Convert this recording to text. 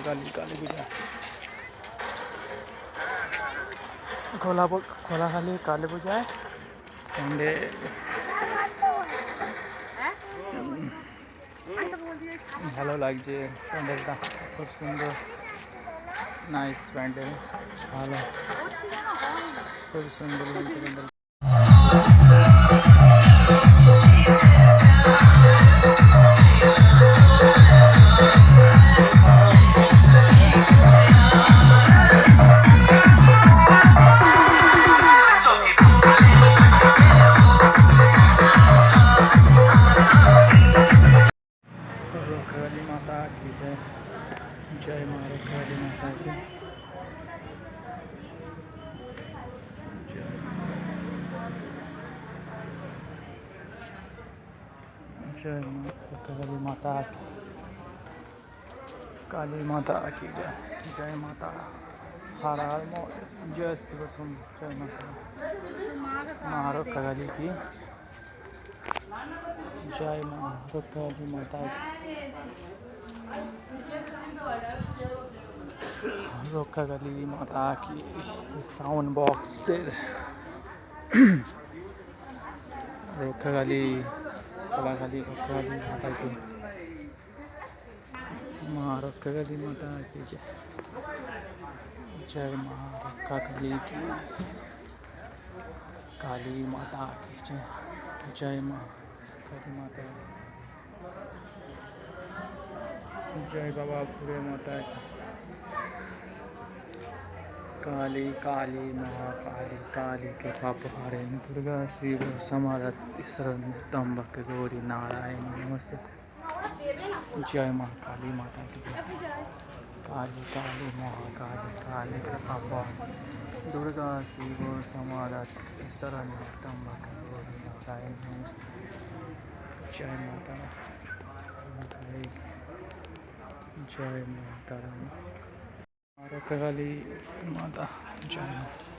काली काली पूजा खोलाखाली काली पूजा Sunday ভালো লাগছে প্যান্ডেলটা খুব সুন্দর নাইস প্যান্ডেল ভালো খুব সুন্দর লাগছে প্যান্ডেল काली माता की जय जय माँ काली माता की जय माँ काली माता काली माता की जय जय माता हर हर महादेव जय शिव सुंदर जय माता माँ काली की जय माँ काली माता रोका काली माता की साउंड बॉक्स रोका काली काली रोका काली माता की माँ रोका काली माता की जय जय माँ रोका काली की काली माता की जय जय माँ काली माता जय बाबा पूरे माता की काली काली महाकाली काली के पाप हारे दुर्गा शिव समाधि शरण त्र्यंबक गौरी नारायण नमस्ते जय माँ काली माता की काली काली महाकाली काली के पाप दुर्गा शिव समाधि शरण त्र्यंबक गौरी नारायण नमस्ते जय माता जय माता काली माता जय